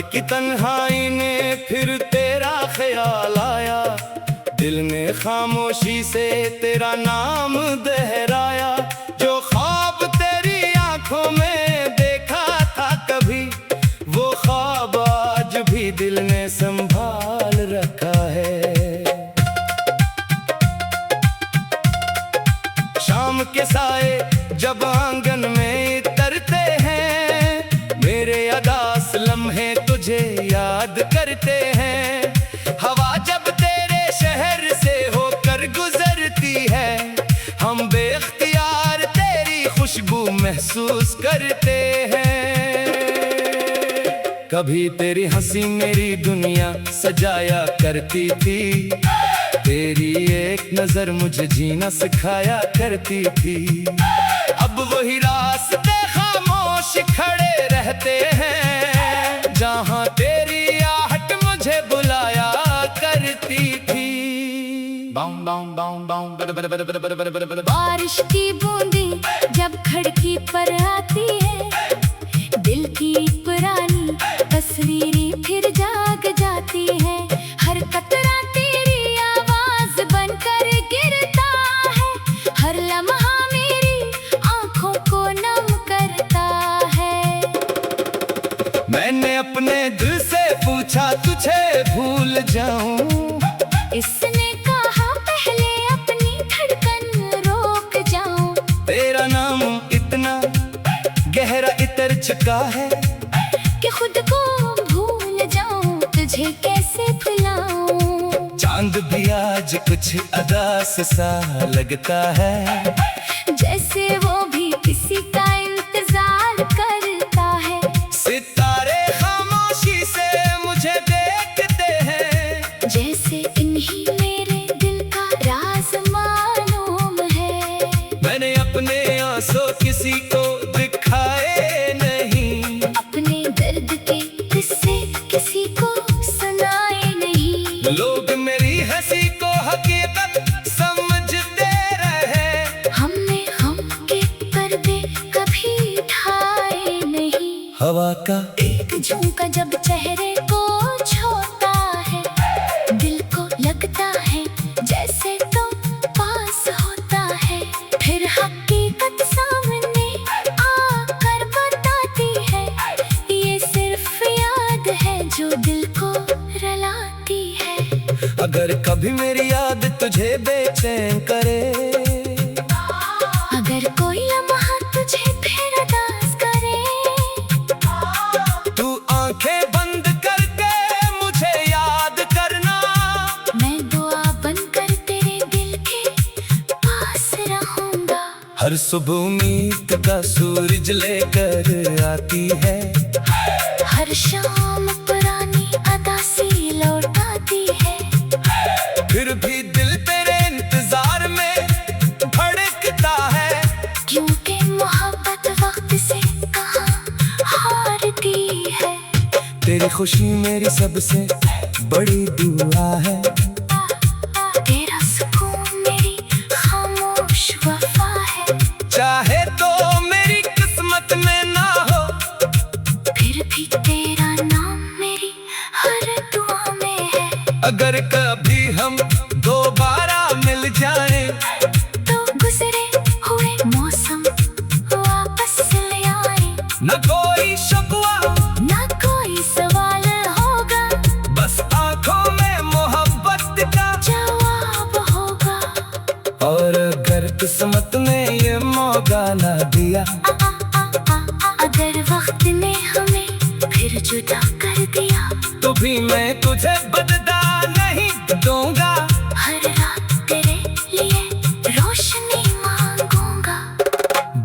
की तन्हाई ने फिर तेरा ख्याल आया, दिल ने खामोशी से तेरा नाम दोहराया। जो ख्वाब तेरी आंखों में देखा था कभी, वो ख्वाब आज भी दिल ने संभाल रखा है। शाम के साए जब आंगन में तरते हैं, मेरे अदास लम्हे तुझे याद करते हैं। हवा जब तेरे शहर से होकर गुजरती है, हम बेख्तियार तेरी खुशबू महसूस करते हैं। कभी तेरी हंसी मेरी दुनिया सजाया करती थी, तेरी एक नजर मुझे जीना सिखाया करती थी। अब वही रास्ते खामोश खड़े रहते हैं, जहां तेरी आहट मुझे बुलाया करती थी। बारिश की बूंदें जब खिड़की पर आती है, दिल की पुरानी तस्वीरें फिर जाग जाती है। हर कतरा तेरी आवाज बनकर गिरता है, हर लम्हा मेरी आंखों को नम करता है। मैंने अपने दिल से पूछा तुझे भूल जाऊं, इसने कहा पहले अपनी धड़कन रोक जाऊं। तेरा नाम इतना गहरा इतर चुका है कि खुद को भूल जाऊं, तुझे कैसे भुलाऊं। चांद भी आज कुछ अदास सा लगता है, जैसे वो भी किसी का इंतजार करता है। सितारे खामोशी से मुझे देखते हैं, जैसे इन्हीं मेरे दिल का राज मालूम है। मैंने अपने आंसू किसी को दिखाए नहीं, अपने दर्द के किस्से किसी को सुनाए नहीं। लोग मेरी हंसी को हकीकत समझते रहे, हमने हम के पर्दे कभी ढाए नहीं। हवा का एक झोंका जब चेहरे को छूता है, दिल को लगता है जैसे तो पास होता है। फिर हकीकत सामने आकर बताती है, ये सिर्फ याद है जो दिल को रुलाती है। अगर कभी मेरी याद तुझे बेचैन करे, अगर कोई लम्हा तुझे फिर उदास करे, तू आंखें बंद करके मुझे याद करना। मैं दुआ बनकर तेरे दिल के पास रहूंगा। हर सुबह उम्मीद का सूरज लेकर आती है, हर शाम पुरानी अदासी लौटाती है। फिर भी दिल तेरे इंतजार में धड़कता है, क्योंकि मोहब्बत वक्त से कहाँ हारती है। तेरी खुशी मेरी सबसे बड़ी दुआ है, तेरा सुकून मेरी खामोश वफा है। चाहे तो मेरी किस्मत में ना हो, फिर भी तेरा नाम मेरी हर दुआ में है। अगर कभी हम दोबारा मिल जाएं, तो गुजरे हुए मौसम वापस ले आए। न कोई शिकवा ना कोई सवाल होगा, बस आंखों में मोहब्बत का जवाब होगा। और अगर किस्मत ने ये मौका ना दिया, अगर वक्त ने हमें फिर जुदा कर दिया, तो भी मैं तुझे बदला नहीं दूंगा। हर रात तेरे लिए रोशनी मांगूंगा।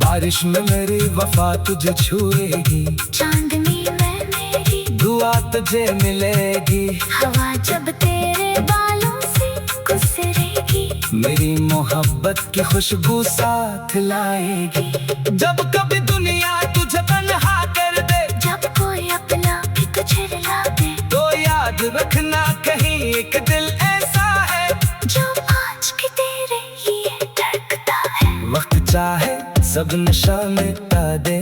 बारिश में मेरी वफा तुझे छुएगी, चांदनी में मेरी दुआ तुझे मिलेगी। हवा जब तेरे बालों से गुजरेगी, मेरी मोहब्बत की खुशबू साथ लाएगी। जब कभी दुनिया तुझे तन्हा कर दे, जब कोई अपना भी तुझे रुला दे, तो याद रखना कहीं एक दिल ऐसा है जो आज की तेरे लिए धड़कता है। वक्त चाहे सब नशा मिटा दे,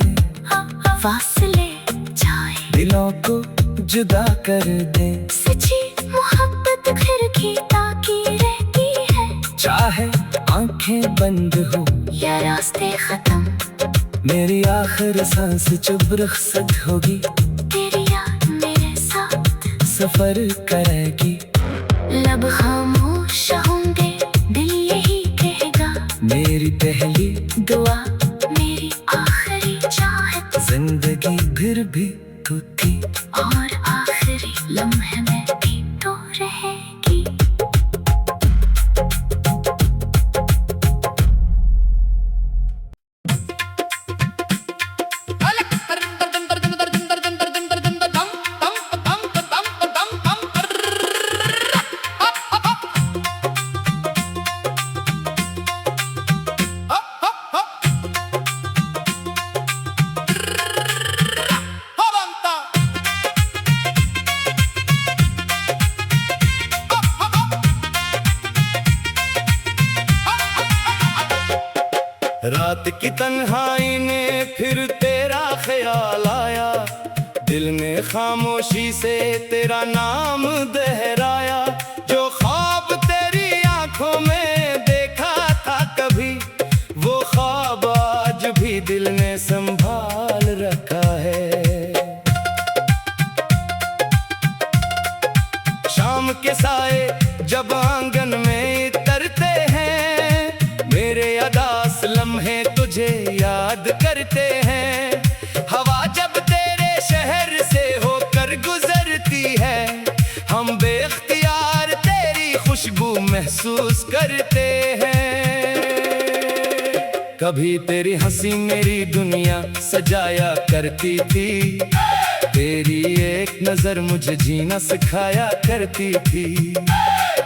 फासले जाए दिलों को जुदा कर दे। सच्ची मोहब्बत फिर की ताकी रहती है, चाहे आंखें बंद हो या रास्ते खत्म। मेरी आखिर सांस जब रुखसत होगी, तेरी याद मेरे साथ सफर करेगी। लब खामोश होंगे, दिल यही कहेगा, मेरी पहली दुआ मेरी आखिरी चाहत। जिंदगी फिर भी तू थी, और आखिरी लम्हे में भी तो रहेगी। रात की तन्हाई ने फिर तेरा ख्याल आया, दिल ने खामोशी से तेरा नाम दोहराया। जो ख्वाब तेरी आंखों में देखा था कभी, वो ख्वाब आज भी दिल ने संभाल रखा है। शाम के साए जब आंगन में तरते हैं, मेरे अदास लम्हे तुझे याद करते हैं। हवा जब तेरे शहर से होकर गुजरती है, हम बेख्तियार तेरी खुशबू महसूस करते हैं। कभी तेरी हंसी मेरी दुनिया सजाया करती थी, तेरी एक नजर मुझे जीना सिखाया करती थी।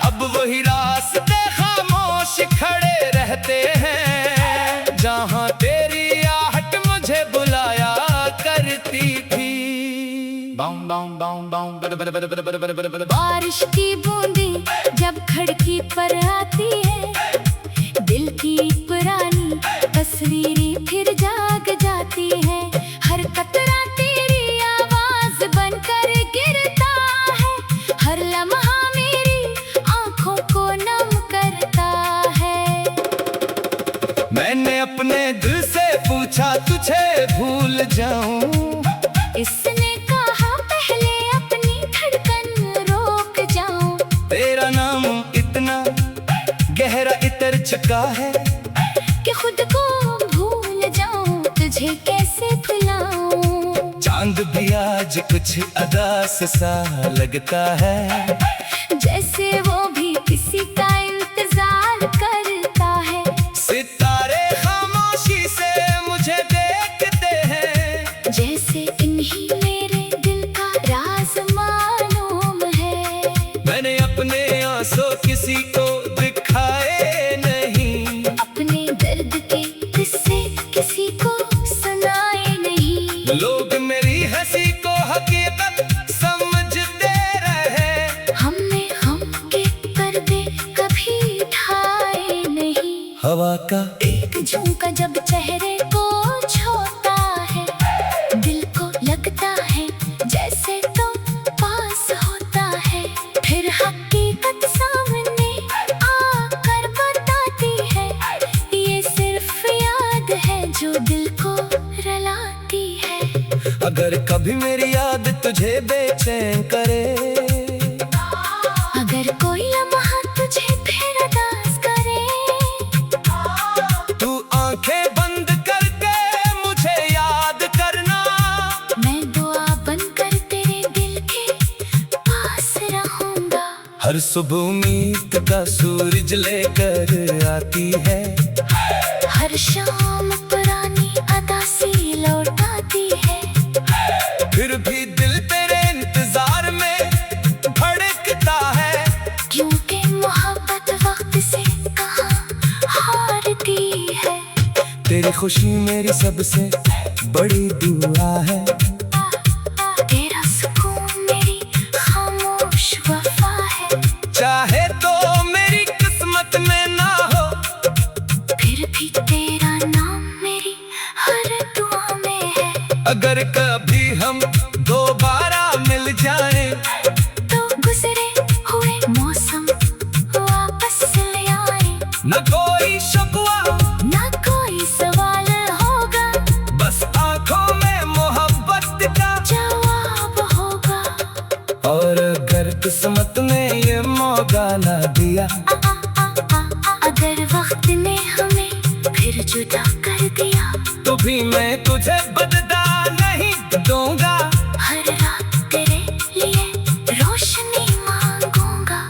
अब वही रास्ते खामोश खड़े रहते हैं, जहां तेरी आहट मुझे बुलाया करती थी। बारिश की बूंदी जब खिड़की पर आती है, दिल की पुरानी तस्वीरें फिर जाग जाती है। हर कतरा तेरी आवाज बनकर गिरता है, हर लम्हा मेरी आंखों को नम करता है। मैंने अपने दिल से पूछा तुझे भूल जाऊं, इसने कहा पहले अपनी धड़कन रोक जाऊं। तेरा नाम इतना गहरा इतर चुका है कि खुद को भूल जाऊं, तुझे कैसे भुलाऊं। चांद भी आज कुछ अदास सा लगता है, जैसे वो भी किसी का इंतजार करता है। सितारे खामोशी से मुझे देखते हैं, जैसे इन्हीं मेरे दिल का राज मालूम है। मैंने अपने आंसू किसी को दिखाए नहीं, अपने दर्द के किस्से किसी को सुनाए नहीं। लोग मेरी हंसी को हकीकत समझते रहे, हमने हम के पर्दे कभी ढाए नहीं। हवा का एक झोंका जब चेहरे को छूता है, दिल को लगता है जैसे तो पास होता है। फिर हकीकत सामने आकर बताती है, ये सिर्फ याद है जो दिल को रुलाती है। अगर कभी मेरी याद तुझे बेचैन करे, अगर कोई लम्हा तुझे फिर उदास करे, तू आंखें बंद करके मुझे याद करना। मैं दुआ बनकर तेरे दिल के पास रहूंगा। हर सुबह उम्मीद का सूरज लेकर आती है, हर शाम पुरानी अदासी लौटाती है। फिर भी दिल तेरे इंतजार में धड़कता है, क्योंकि मोहब्बत वक्त से कहाँ हारती है। तेरी खुशी मेरी सबसे बड़ी दुआ है, तेरा सुकून मेरी खामोश वफा है। चाहे तो मेरी किस्मत में ना हो, फिर भी तेरा नाम मेरी हर दुआ में है। अगर कभी हम दोबारा मिल जाए, और अगर किस्मत ने ये मौका ना दिया, अगर वक्त ने हमें फिर जुदा कर दिया, तो भी मैं तुझे बदला नहीं दूंगा। हर रात तेरे लिए रोशनी मांगूंगा।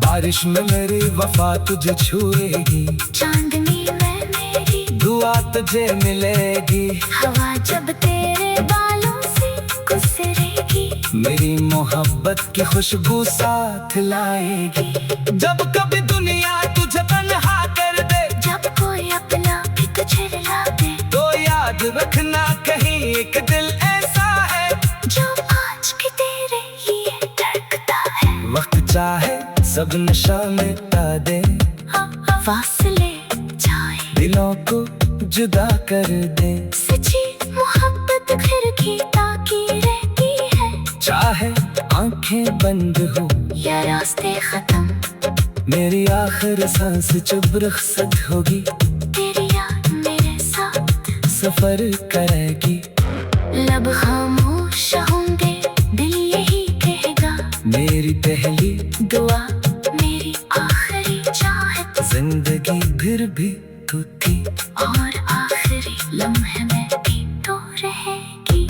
बारिश में मेरी वफा तुझे छुएगी, चांदनी में मेरी दुआ तुझे मिलेगी। हवा जब तेरे बालों से गुजरेगी, मेरी मोहब्बत की खुशबू साथ लाएगी। जब कभी दुनिया तुझे तन्हा कर दे, जब कोई अपना भी तुझे रुला दे, तो याद रखना कहीं एक दिल ऐसा है जो आज की तेरे लिए धड़कता है। वक्त चाहे सब नशा मिटा दे, फासले जाए दिलों को जुदा कर दे। सच्ची मोहब्बत खिड़की ताकी रहती है, चाहे आंखें बंद हो या रास्ते खत्म, मेरी आखिर सांस जब रुखसत होगी, तेरी याद मेरे साथ सफर करेगी। लब खामोश होंगे, दिल यही कहेगा, मेरी पहली दुआ मेरी आखिरी चाहत, जिंदगी फिर भी तू थी, और आखिरी लम्हे में भी तो रहेगी।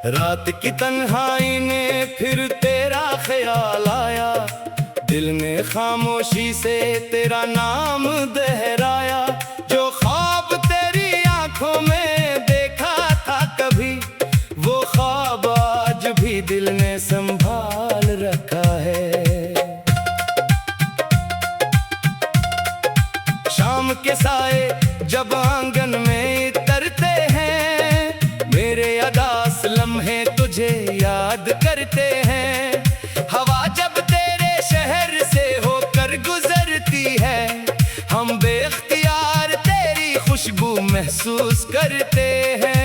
रात की तन्हाई ने फिर तेरा ख्याल आया, दिल ने खामोशी से तेरा नाम दोहराया। जो ख्वाब तेरी आंखों में देखा था कभी, वो ख्वाब आज भी दिल ने संभाल रखा है। शाम के साए जब आंगन में तरते हैं, मेरे अदास लम्हे तुझे याद करते हैं। हवा जब तेरे शहर से होकर गुजरती है, हम बेख्तियार तेरी खुशबू महसूस करते हैं।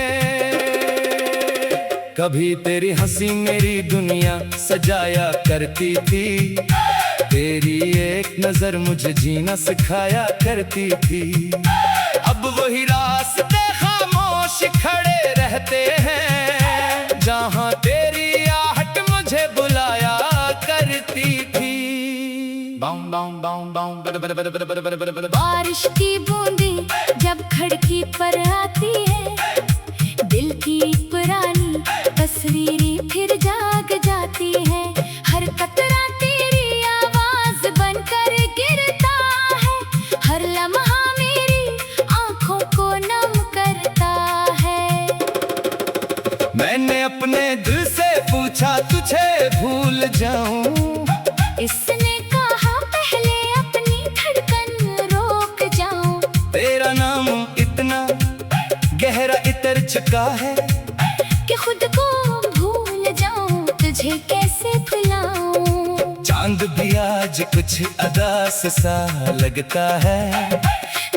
कभी तेरी हंसी मेरी दुनिया सजाया करती थी, तेरी एक नजर मुझे जीना सिखाया करती थी। अब वही रास्ते खामोश खड़े रहते हैं, जहाँ तेरी आहट मुझे बुलाया करती थी। बारिश की बूंदी जब खिड़की पर आती है, दिल की पुरानी तस्वीरें फिर जाग जाती है। हर कतरा तेरी आवाज बनकर गिरता है, हर लम्हा मेरी आंखों को नम करता है। मैंने अपने दिल से पूछा तुझे भूल जाऊं, इसने कहा पहले अपनी धड़कन रोक जाऊं। तेरा नाम इतना गहरा इतर चुका है कि खुद को भूल जाऊं, तुझे कैसे भुलाऊं। चांद भी आज कुछ अदास सा लगता है,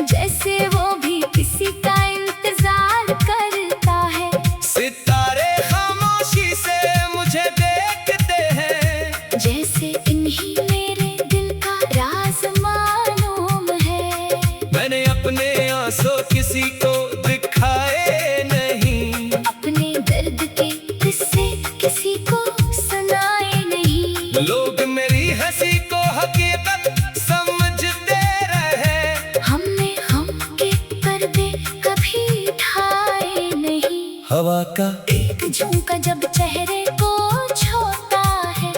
जैसे वो भी किसी का इंतजार करता है। सितारे खामोशी से मुझे देखते हैं, जैसे इन्हीं मेरे दिल का राज मालूम है। मैंने अपने आंसू किसी को दिखाए नहीं, अपने दर्द के किस्से किसी को सुनाए नहीं। लोग मेरी हंसी को हकीकत समझते रहे, हमने हम के पर्दे कभी ढाए नहीं। हवा का एक झोंका जब चेहरे को छूता है,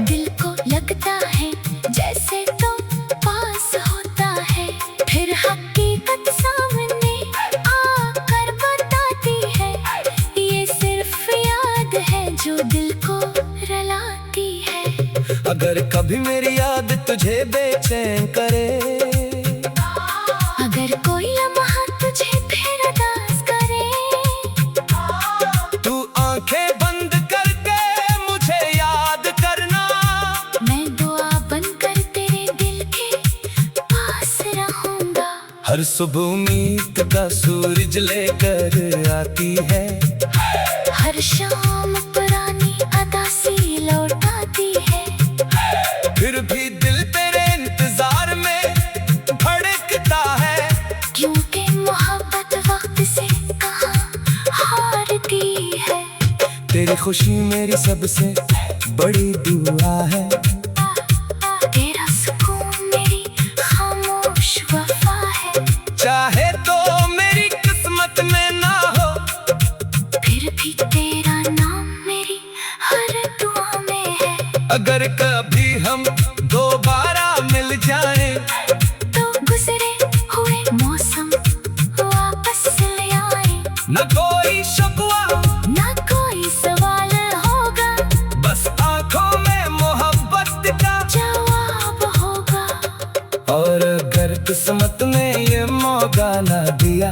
दिल को लगता है जैसे तो पास होता है। फिर हकीकत सामने आकर बताती है, ये सिर्फ याद है जो दिल को रुलाती है। अगर कभी मेरी याद तुझे बेचैन करे, अगर कोई लम्हा तुझे फिर अदास करे, सुबह उम्मीद का सूरज लेकर आती है, हर शाम पुरानी अदा सी लौटाती है। फिर भी दिल तेरे इंतजार में धड़कता है, क्योंकि मोहब्बत वक्त से कहाँ हारती है। तेरी खुशी मेरी सबसे बड़ी दुआ है, तेरा सुकून मेरी खामोश वफा है। चाहे तो मेरी किस्मत में ना हो, फिर भी तेरा नाम मेरी हर दुआ में है। अगर कभी हम दोबारा मिल जाएं, तो गुजरे हुए मौसम वापस ले आए। न कोई शिकवा ना कोई सवाल होगा, बस आंखों में मोहब्बत का जवाब होगा। और अगर किस्मत ने ये मौका ना दिया,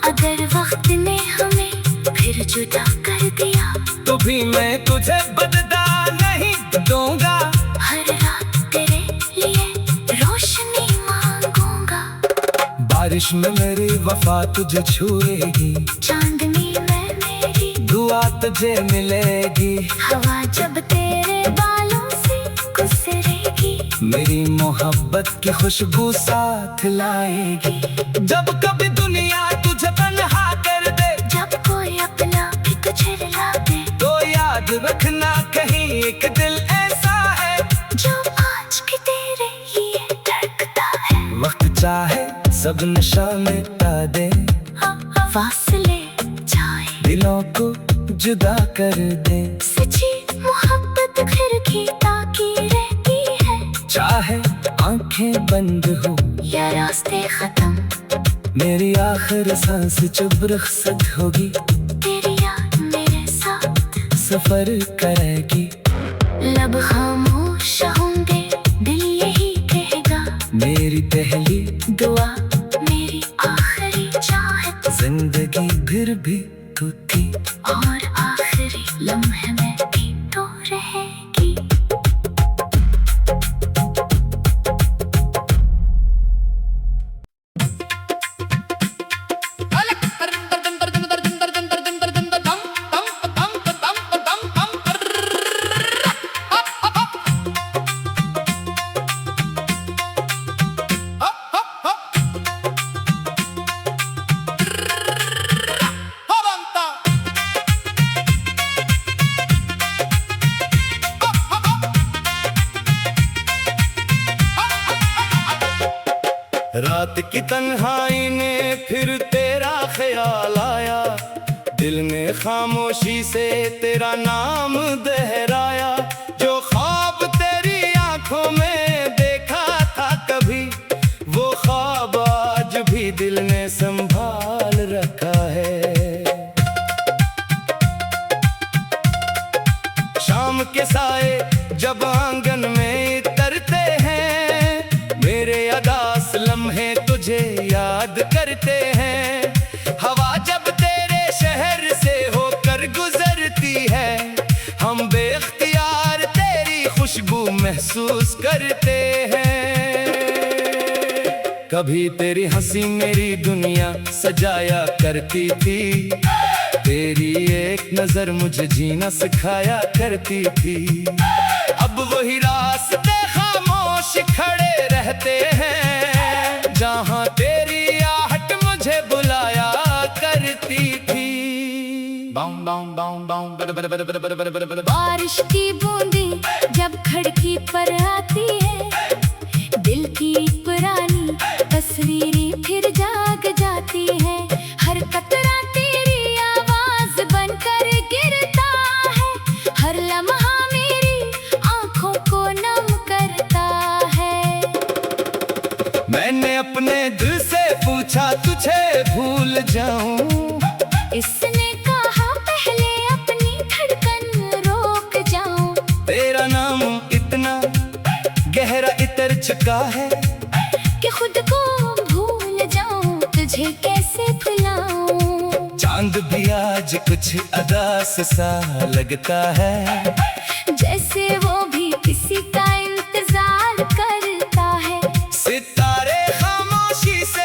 अगर वक्त ने हमें फिर जुदा कर दिया, तो भी मैं तुझे बदला नहीं दूंगा। हर रात तेरे लिए रोशनी मांगूंगा। बारिश में मेरी वफा तुझे छुएगी, चांदनी में मेरी दुआ तुझे मिलेगी। हवा जब तेरे बालों से गुजरेगी, मेरी मोहब्बत की खुशबू साथ लाएगी। जब कभी दुनिया तुझे तन्हा कर दे, जब कोई अपना भी तुझे रुला दे, तो याद रखना कहीं एक दिल ऐसा है जो आज की तेरे लिए धड़कता है। वक्त चाहे सब नशा मिटा दे, फासले जाए दिलों को जुदा कर दे। सच्ची मोहब्बत फिर भी ताकी रहती है। चाहे आंखें बंद हो या रास्ते खत्म, मेरी आखिर सांस जब रुखसत होगी, तेरी याद मेरे साथ सफर करेगी। लब खामोश होंगे, दिल यही कहेगा, मेरी पहली दुआ मेरी आखिरी चाहत। जिंदगी फिर भी तू थी, और आखिरी लम्हे में भी तो रहेगी। रात की तन्हाई ने फिर तेरा ख्याल आया, दिल ने खामोशी से तेरा नाम दोहराया। जो ख्वाब तेरी आंखों में देखा था कभी, वो ख्वाब आज भी दिल ने संभाल रखा है। शाम के साए जब आंगन में तरते हैं, मेरे अदास लम्हे तुझे याद करते हैं। हवा जब तेरे शहर से होकर गुजरती है, हम बेख्तियार तेरी खुशबू महसूस करते हैं। कभी तेरी हंसी मेरी दुनिया सजाया करती थी, तेरी एक नजर मुझे जीना सिखाया करती थी। अब वही रास्ते खामोश खड़े रहते हैं, जहाँ तेरी आहट मुझे बुलाया करती थी। बारिश की बूंदें जब खिड़की पर आती है, दिल की पुरानी तस्वीरें फिर जाग जाती है। हर कतरा तेरी आवाज बनकर गिरता है, हर लम्हा मेरी आंखों को नम करता है। मैंने अपने दिल से पूछा तुझे भूल जाऊं, इसने कहा पहले अपनी धड़कन रोक जाऊं। तेरा नाम इतना गहरा इतर चुका है कि खुद को भूल जाऊं, तुझे कैसे भुलाऊं। चांद भी आज कुछ अदास सा लगता है, जैसे वो भी किसी का इंतजार करता है। सितारे खामोशी से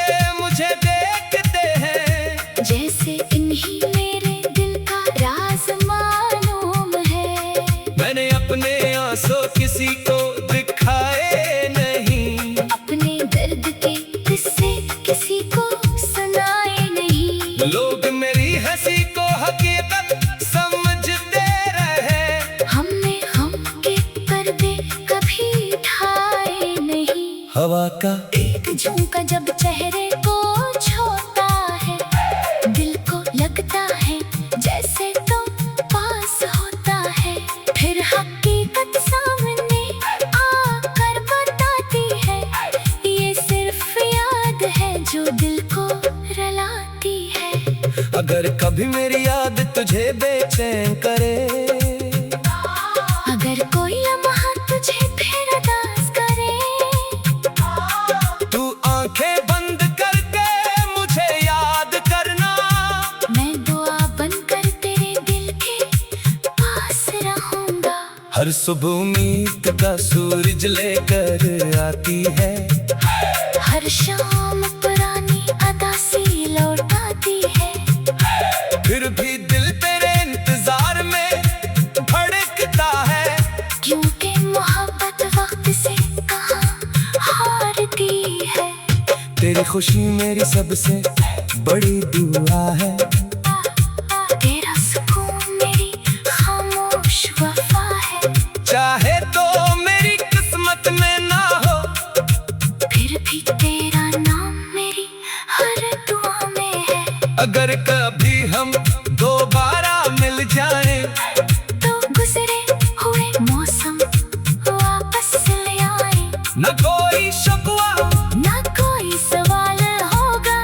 ही मेरे दिल का राज मालूम है। मैंने अपने आंसू किसी को दिखाए नहीं, अपने दर्द के किस्से किसी को सुनाए नहीं। लोग मेरी हंसी को हकीकत समझते रहे, हमने हम के पर्दे कभी ढाए नहीं। हवा का एक झोंका जब चेहरे को छूता है, दिल को लगता है जैसे तुम पास होता है। फिर हकीकत सामने आकर बताती है, ये सिर्फ याद है जो दिल को रुलाती है। अगर कभी मेरी याद तुझे बेचैन करे, अगर कोई लम्हा तुझे फिर उदास करे, तू आंखें बंद करके मुझे याद करना। मैं दुआ बनकर तेरे दिल के पास रहूंगा। हर सुबह उम्मीद का सूरज लेकर आती है, हर शाम पुरानी अदा सी लौटाती है। फिर भी दिल तेरे इंतजार में धड़कता है, क्योंकि मोहब्बत वक्त से कहाँ हारती है। तेरी खुशी मेरी सबसे बड़ी दुआ है, तेरा सुकून मेरी खामोश वफा है। चाहे तो मेरी किस्मत में ना हो, फिर भी तेरा नाम मेरी हर दुआ में है। अगर कभी हम दोबारा मिल जाएं, तो गुजरे हुए मौसम वापस ले आए। न कोई शिकवा ना कोई सवाल होगा,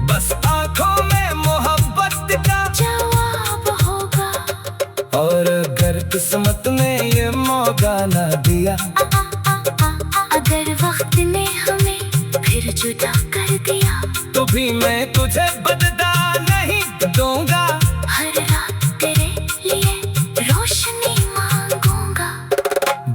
बस आंखों में मोहब्बत का। जवाब होगा। और अगर किस्मत ने ये मौका ना दिया, अगर वक्त ने हमें फिर जुदा कर दिया, तो भी मैं तुझे बदला नहीं दूंगा। हर रात तेरे लिए रोशनी मांगूंगा।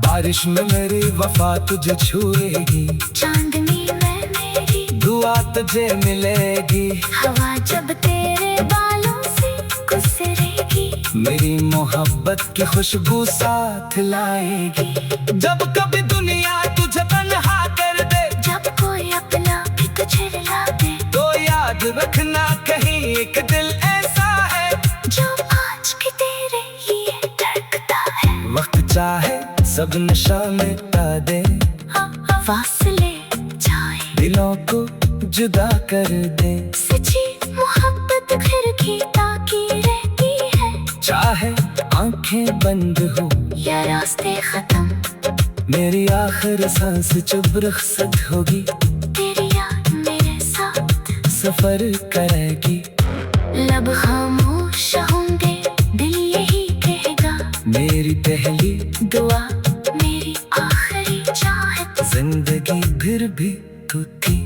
बारिश में मेरी वफा तुझे छुएगी, चांदनी में मेरी दुआ तुझे मिलेगी। हवा जब तेरे बालों से गुजरेगी, मेरी मोहब्बत की खुशबू साथ लाएगी। जब कभी दुनिया तुझे तन्हा कर दे, जब कोई अपना भी तुझे रुला दे, तो याद रखना कहीं एक दिल ऐसा है जो आज के तेरे लिए धड़कता है। वक्त चाहे सब नशा मिटा दे, फासले जाए दिलों को जुदा कर दे। सच्ची मोहब्बत फिर भी ताकी रहती है। चाहे आंखें बंद हो या रास्ते खत्म, मेरी आखिर सांस चुप रुखसत होगी। तेरी याद मेरे साथ सफर करेगी, लब खामोश होंगे, दिल यही कहेगा। मेरी पहली दुआ मेरी आखिरी चाहत, जिंदगी फिर भी तू थी।